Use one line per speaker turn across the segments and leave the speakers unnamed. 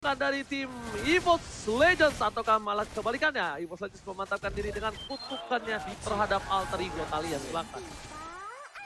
dari tim EVOS Legends ataukah malah kebalikannya. EVOS Legends memantapkan diri dengan kutukannya terhadap alter ego Thalia. Silakan.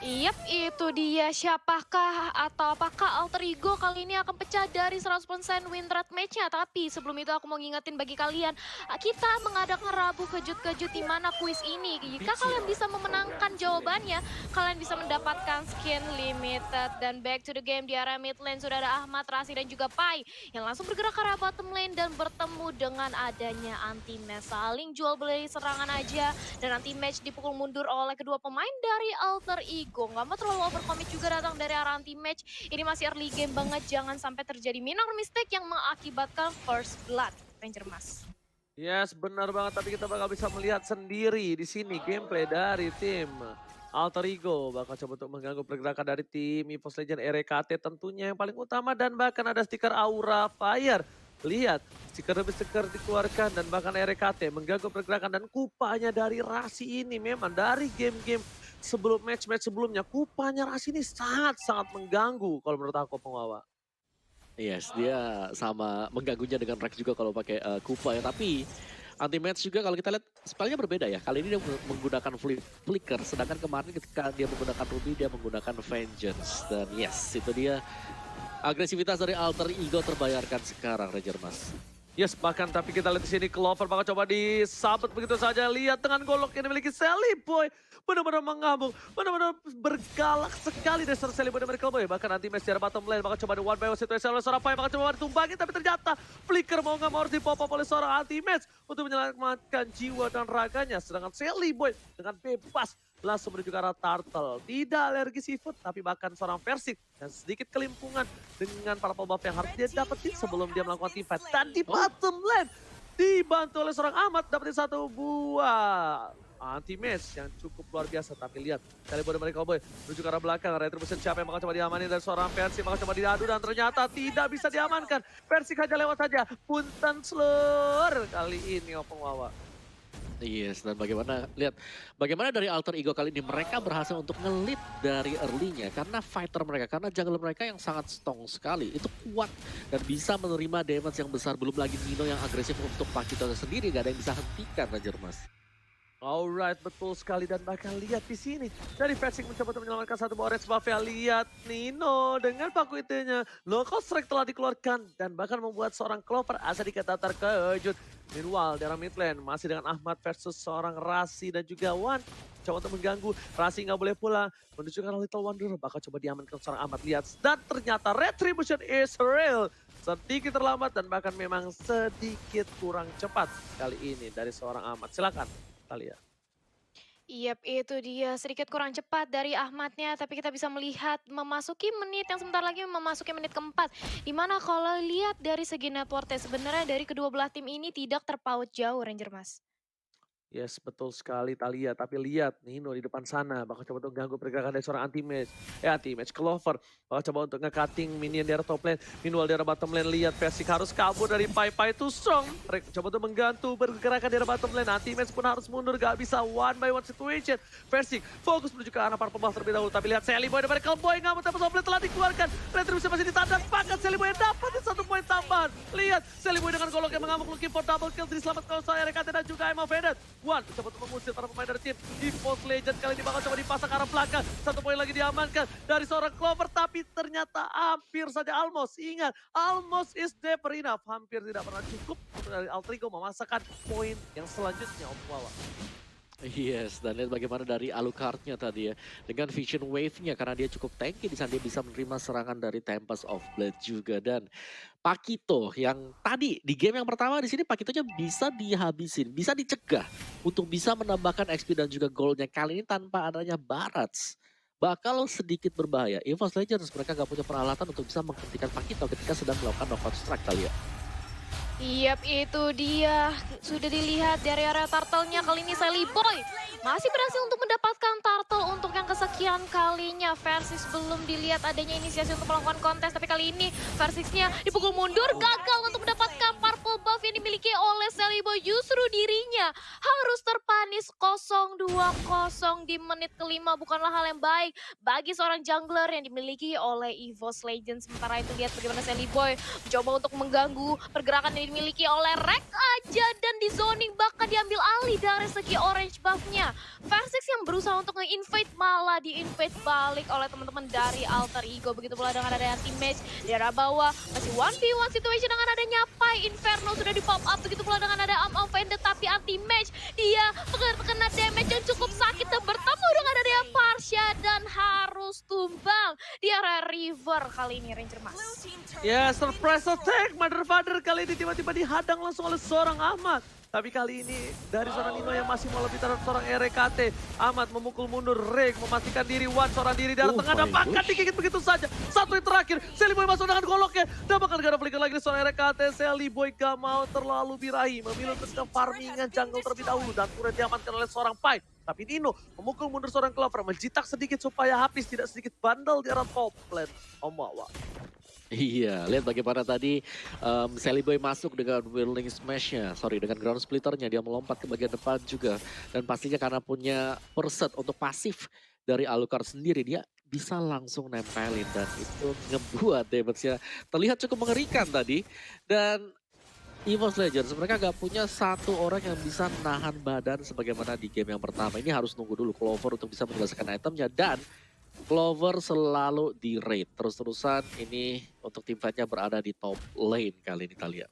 Yap, itu dia. Siapakah atau apakah alter ego kali ini akan pecah dari 100% win rate match-nya? Tapi sebelum itu aku mau ngingetin bagi kalian, kita mengadakan Rabu kejut-kejut di mana kuis ini. Jika kalian bisa memenangkan jawabannya, kalian bisa mendapatkan skin limited. Dan back to the game di area mid lane sudah ada Ahmad, Rasi, dan juga Pai yang langsung bergerak ke arah bottom lane dan bertemu dengan adanya anti-match. Saling jual beli serangan aja dan anti-match dipukul mundur oleh kedua pemain dari alter ego. Nggak mau terlalu overcommit juga datang dari arah anti-match. Ini masih early game banget, jangan sampai terjadi minor mistake yang mengakibatkan first blood. Ranger Mas.
Yes, benar banget. Tapi kita bakal bisa melihat sendiri di sini gameplay dari tim Alter Ego. Bakal coba untuk mengganggu pergerakan dari tim EVOS Legends RKT tentunya yang paling utama. Dan bahkan ada stiker Aura Fire. Lihat, stiker demi stiker dikeluarkan dan bahkan RKT mengganggu pergerakan. Dan kupanya dari Rasi ini memang dari game-game sebelum match-match sebelumnya. Kupanya Rasi ini sangat-sangat mengganggu kalau menurut aku pengawal.
Yes, dia sama mengganggunya dengan Rex juga kalau pakai Kupa ya. Tapi anti-match juga kalau kita lihat spellnya berbeda ya. Kali ini dia menggunakan flicker, sedangkan kemarin ketika dia menggunakan Ruby dia menggunakan Vengeance. Dan yes, itu dia agresivitas dari alter ego terbayarkan sekarang, Ranger Mas.
Yes, bahkan tapi kita lihat di sini Clover bakal coba disabet begitu saja. Lihat dengan golok yang dimiliki Sally Boy. Benar-benar mengamuk, benar-benar bergalak sekali dari Sally Boy dan Miracle Boy. Bahkan anti-match dari bottom lane bakal coba di one by one situation oleh seorang Pai. Bakal coba ditumbangin tapi ternyata flicker mau nggak mau harus dipop-up oleh seorang anti-match. Untuk menyelamatkan jiwa dan raganya. Sedangkan Sally Boy dengan bebas langsung menuju ke arah Turtle. Tidak alergi seafood, tapi bahkan seorang Versik dan sedikit kelimpungan dengan para buff yang harus dia dapetin sebelum dia melakukan team fight. Dan di bottom lane dibantu oleh seorang Ahmad dapetin satu buah anti-match yang cukup luar biasa. Tapi lihat, kali bodoh mereka boy menuju ke arah belakang. Retribution siapa yang bakal coba diamanin dari seorang Versik, bakal coba diadu dan ternyata tidak bisa diamankan. Versik aja lewat saja. Punten slur kali ini Openg Wawa.
Yes, dan bagaimana dari alter ego kali ini mereka berhasil untuk ngelit dari early-nya karena fighter mereka, karena jungle mereka yang sangat strong sekali, itu kuat dan bisa menerima damage yang besar. Belum lagi Nino yang agresif untuk Pakito sendiri, gak ada yang bisa hentikan, Ranger Mas.
Alright, betul sekali. Dan bahkan lihat di sini dari Versik mencoba untuk menyelamatkan satu orange buff ya. Lihat Nino dengan paku itunya. Local strike telah dikeluarkan dan bahkan membuat seorang Clover asa dikata terkejut. Meanwhile, dalam mid lane masih dengan Ahmad versus seorang Rasi dan juga Wan. Coba untuk mengganggu, Rasi nggak boleh pulang. Menuju ke Little Wonder, bakal coba diamankan seorang Ahmad. Lihat, dan ternyata Retribution is real. Sedikit terlambat dan bahkan memang sedikit kurang cepat kali ini dari seorang Ahmad. Silakan, Thalia.
Yap, itu dia. Sedikit kurang cepat dari Ahmadnya, tapi kita bisa melihat memasuki menit yang sebentar lagi memasuki menit keempat. Dimana kalau lihat dari segi networknya sebenarnya dari kedua belah tim ini tidak terpaut jauh, Ranger Mas.
Yes, betul sekali Thalia. Tapi lihat Nino di depan sana. Bakal coba untuk ganggu pergerakan dari seorang anti-match. Anti-match Clover. Bakal coba untuk nge-cutting minion di arah top lane. Meanwhile di arah bottom lane lihat Versik harus kabur dari Pai itu strong. Coba untuk menggantu pergerakan di arah bottom lane. Anti-match pun harus mundur. Gak bisa one by one situation. Versik fokus menuju ke arah para pembuff terlebih dahulu. Tapi lihat Sally Boy dan Miracle Boy. Nggak mau tapi top lane telah dikeluarkan. Retribution masih ditandang. Bahkan Sally Boy yang dapat satu poin tambahan. Lihat Sally Boy dengan golok yang mengamuk looking for double kill. Diselamatkan oleh RKT dan juga Emma Venet. Wan coba untuk mengusir para pemain dari tim EVOS Legends. Kali ini bakal coba dipasang ke arah belakang. Satu poin lagi diamankan dari seorang Clover. Tapi ternyata hampir saja almost. Ingat, almost is never enough. Hampir tidak pernah cukup untuk dari Alter Ego memasakkan poin yang selanjutnya Om Wawa.
Yes, dan lihat bagaimana dari Alucardnya tadi ya. Dengan Vision Wave-nya karena dia cukup tanky di sana dia bisa menerima serangan dari Tempest of Blood juga. Dan Pakito yang tadi di game yang pertama di sini Pakitonya bisa dihabisin, bisa dicegah untuk bisa menambahkan XP dan juga gold-nya. Kali ini tanpa adanya Barats bakal sedikit berbahaya. EVOS Legends mereka gak punya peralatan untuk bisa menghentikan Pakito ketika sedang melakukan knockout strike kali ya.
Yap, itu dia. Sudah dilihat dari area turtle-nya kali ini Sally Boy masih berhasil untuk mendapatkan turtle untuk yang kesekian kalinya. Versus belum dilihat adanya inisiasi untuk melakukan kontes, tapi kali ini Versiksnya dipukul mundur, gagal untuk mendapatkan purple buff yang dimiliki oleh Sally Boy justru dirinya harus terpanis 0-2-0 di menit kelima. Bukanlah hal yang baik bagi seorang jungler yang dimiliki oleh EVOS Legends. Sementara itu lihat bagaimana Sally Boy mencoba untuk mengganggu pergerakan yang dimiliki oleh Rek aja, dan di zoning bahkan diambil alih dari segi orange buff-nya. Versix yang berusaha untuk nge-invade malah di-invade balik oleh teman-teman dari Alter Ego. Begitu pula dengan ada anti-match di arah bawah, masih 1v1 situation dengan adanya Pai. Inferno sudah di pop up, begitu pula dengan ada Offended, tapi anti-match dia terkena damage yang cukup sakit dan bertemu dengan ada Parsha dan harus tumbang di area river kali ini Ranger Mas.
Ya, surprise attack Mother Father kali ini tiba-tiba dihadang langsung oleh seorang Ahmad. Tapi kali ini dari seorang Nino yang masih mau lebih terhadap seorang RKT. Ahmad memukul mundur, Rek memastikan diri, Wan seorang diri dari tengah dan bahkan digigit begitu saja. Satu yang terakhir, Sally Boy masuk dengan goloknya. Dan bakal gak ada flicker lagi seorang RKT. Sally Boy gak mau terlalu birahi, memilih untuk farmingan jungle terlebih dahulu. Dan turret diamankan oleh seorang Pai. Tapi Nino memukul mundur seorang Clover, menjitak sedikit supaya habis tidak sedikit bandel di arah top lane Omawa.
Iya, lihat bagaimana tadi Sally Boy masuk dengan Whirling Smash-nya, dengan Ground Splitter-nya, dia melompat ke bagian depan juga. Dan pastinya karena punya perset untuk pasif dari Alucard sendiri, dia bisa langsung nempelin. Dan itu ngebuat damage-nya terlihat cukup mengerikan tadi. Dan EVOS Legends, mereka gak punya satu orang yang bisa nahan badan sebagaimana di game yang pertama. Ini harus nunggu dulu Clover untuk bisa menyelesaikan itemnya, dan Clover selalu di raid terus-terusan. Ini untuk tim fightnya berada di top lane kali ini Thalia.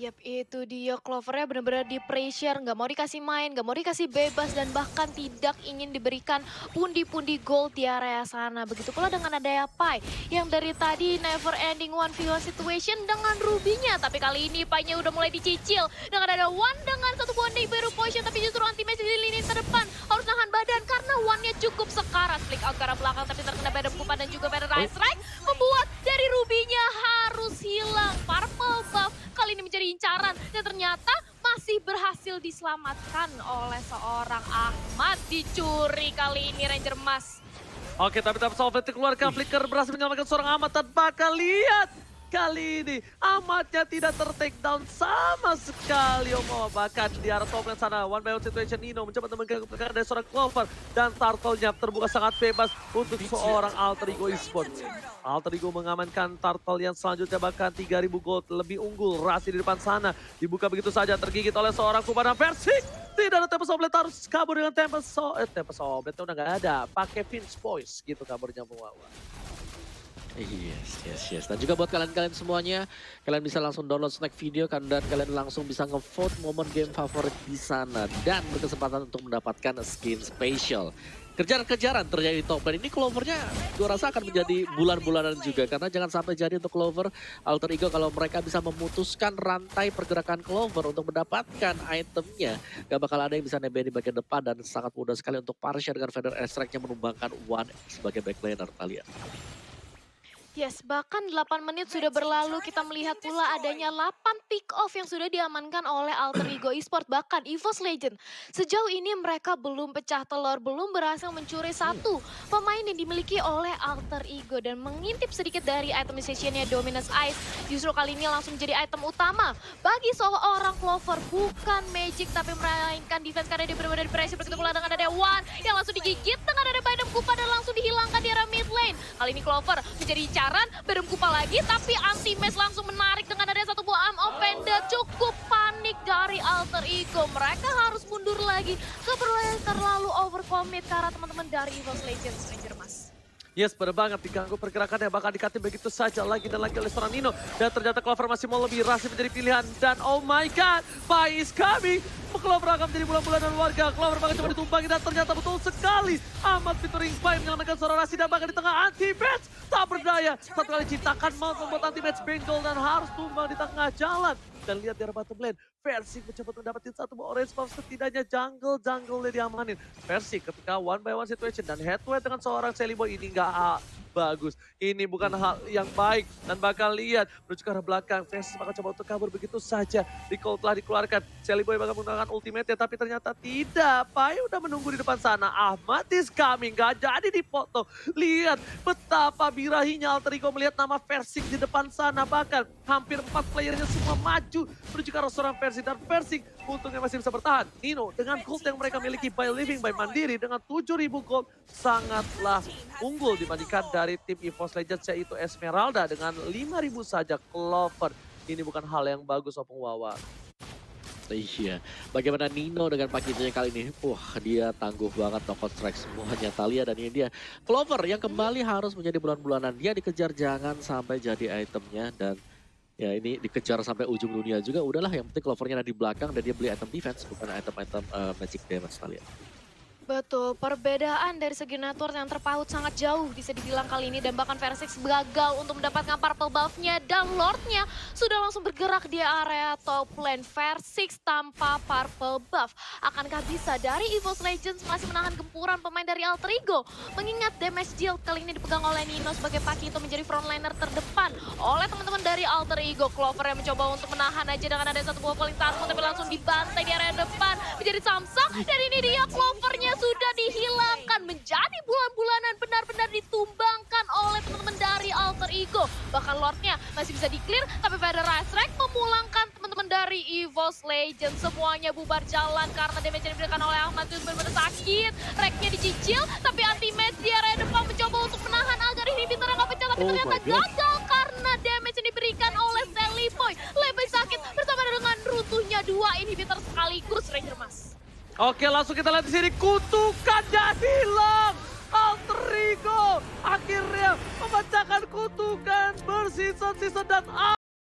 Yap, itu dia Clovernya benar-benar di pressure, nggak mau dikasih main, nggak mau dikasih bebas, dan bahkan tidak ingin diberikan pundi-pundi gold di area sana. Begitu pula dengan ada Pai yang dari tadi never ending 1v1 situation dengan Ruby-nya. Tapi kali ini Pai-nya udah mulai dicicil dengan ada One dengan satu bonding baru potion, tapi justru anti-match di lini terdepan harus nahan badan karena One-nya cukup sekarat. Flick out ke arah belakang tapi terkena Badam Kupa dan juga Paradise Strike membuat dari Ruby-nya harus hilang. Purple buff kali ini menjadi incaran dan ternyata masih berhasil diselamatkan oleh seorang Ahmad. Dicuri kali ini Ranger Mas.
Oke, tapi Solvet keluarkan, Flicker berhasil menyelamatkan seorang Ahmad. Dan bakal lihat kali ini Ahmadnya tidak ter-take down sama sekali. Bahkan di arah top lane sana, one by one situation, Nino mencoba mengganggu dari seorang Clover. Dan Turtle-nya terbuka sangat bebas untuk seorang Alter Ego Esports. Alter Ego mengamankan Turtle yang selanjutnya bahkan 3000 gold lebih unggul. Rasi di depan sana dibuka begitu saja, tergigit oleh seorang Kuba dan Versix. Tidak ada Tempest Oblet, harus kabur dengan Tempest Oblet udah gak ada. Pakai Finch Voice gitu kaburnya Muawa.
Yes. Dan juga buat kalian-kalian semuanya, kalian bisa langsung download snack video kan, dan kalian langsung bisa ngevote momen game favorit di sana dan berkesempatan untuk mendapatkan skin spesial. Kejar-kejaran terjadi di top lane ini, Clovernya gue rasa akan menjadi bulan-bulanan juga, karena jangan sampai jadi untuk Clover Alter Ego kalau mereka bisa memutuskan rantai pergerakan Clover untuk mendapatkan itemnya. Gak bakal ada yang bisa nebeng di bagian depan, dan sangat mudah sekali untuk Parsha dengan Feather Strike-nya menumbangkan One sebagai backlaner Thalia.
Yes, bahkan 8 menit sudah berlalu, kita melihat pula adanya 8 pick off yang sudah diamankan oleh Alter Ego Esports. Bahkan EVOS Legends sejauh ini mereka belum pecah telur, belum berhasil mencuri satu pemain yang dimiliki oleh Alter Ego. Dan mengintip sedikit dari itemization-nya Dominus Ice, justru kali ini langsung menjadi item utama bagi seorang Clover. Bukan magic tapi melainkan defense, karena dia benar-benar di pressure. Begitu pula dengan ada One yang langsung digigit dengan ada Badam Kupa dan langsung dihilangkan di arah mid lane. Kali ini Clover menjadi Badam Kupa lagi, tapi anti-match langsung menarik dengan ada satu buah Offended. Cukup panik dari Alter Ego. Mereka harus mundur lagi. Keperluan terlalu overcommit karena teman-teman dari EVOS Legends, Ranger Mas.
Yes, benar banget, diganggu pergerakannya, bakal dikatin begitu saja lagi dan lagi oleh seorang Nino. Dan ternyata Clover masih mau lebih, Rasi menjadi pilihan. Dan oh my god, Pai is coming. Clover akan menjadi bulan-bulanan warga. Clover bahkan coba ditumpangi dan ternyata betul sekali Ahmad featuring Pai menyelamatkan seorang Rasi, dan bahkan di tengah anti-match tak berdaya. Satu kali ciptakan mau membuat anti-match benggol dan harus tumbang di tengah jalan. Dan lihat di arah bottom lane, Versix mencoba mendapatkan satu buah orange buff, setidaknya jungle-jungle diamanin. Versix ketika one by one situation dan head to head dengan seorang Sally Boy ini nggak bagus. Ini bukan hal yang baik dan bakal lihat menuju ke arah belakang. Versus bakal coba untuk kabur begitu saja. Recall telah dikeluarkan. Shelly Boy bakal menggunakan ultimate-nya tapi ternyata tidak. Pai udah menunggu di depan sana. Ahmad is coming, gak jadi dipotong. Lihat betapa birahinya Alter Ego melihat nama Versing di depan sana. Bahkan hampir 4 playernya semua maju menuju ke arah seorang Versing. Dan Versing untungnya masih bisa bertahan. Nino dengan gold yang mereka miliki by living by mandiri dengan 7.000 gold sangatlah unggul dibandingkan dari tim EVOS Legends yaitu Esmeralda dengan 5.000 saja Clover. Ini bukan hal yang bagus Opung Wawa.
Iya, bagaimana Nino dengan paketnya kali ini? Wah, dia tangguh banget knockout strike semuanya Thalia dan ini dia Clover yang kembali harus menjadi bulan-bulanan. Dia dikejar jangan sampai jadi itemnya dan ya ini dikejar sampai ujung dunia juga. Udahlah yang penting Clovernya ada di belakang dan dia beli item defense bukan item-item magic damage Thalia.
Betul, perbedaan dari segi network yang terpaut sangat jauh bisa dibilang kali ini. Dan bahkan Versix gagal untuk mendapatkan purple buff-nya dan Lord-nya sudah langsung bergerak di area top lane. Versix tanpa purple buff. Akankah bisa dari EVOS Legends masih menahan gempuran pemain dari Alter Ego? Mengingat damage deal kali ini dipegang oleh Nino sebagai Pakito menjadi frontliner terdepan oleh teman-teman dari Alter Ego. Clover yang mencoba untuk menahan aja dengan ada satu buah paling tasmu tapi langsung dibantai di area depan menjadi Samsak. Dan ini dia Clovernya sudah dihilangkan menjadi bulan-bulanan benar-benar ditumbangkan oleh teman-teman dari Alter Ego. Bahkan Lordnya masih bisa di-clear tapi Feather Rack memulangkan teman-teman dari EVOS Legends. Semuanya bubar jalan karena damage yang diberikan oleh Ahmad itu benar-benar sakit. Racknya dicicil tapi anti-match di area depan mencoba untuk menahan agar inhibitor nggak pecah tapi ternyata gagal karena damage yang diberikan oleh Sally Boy. Lebih sakit bersama dengan runtuhnya 2 inhibitor sekaligus Ranger Mas.
Oke, langsung kita lihat di sini kutukannya hilang. Alter Ego akhirnya memecahkan kutukan bersisa-sisa dan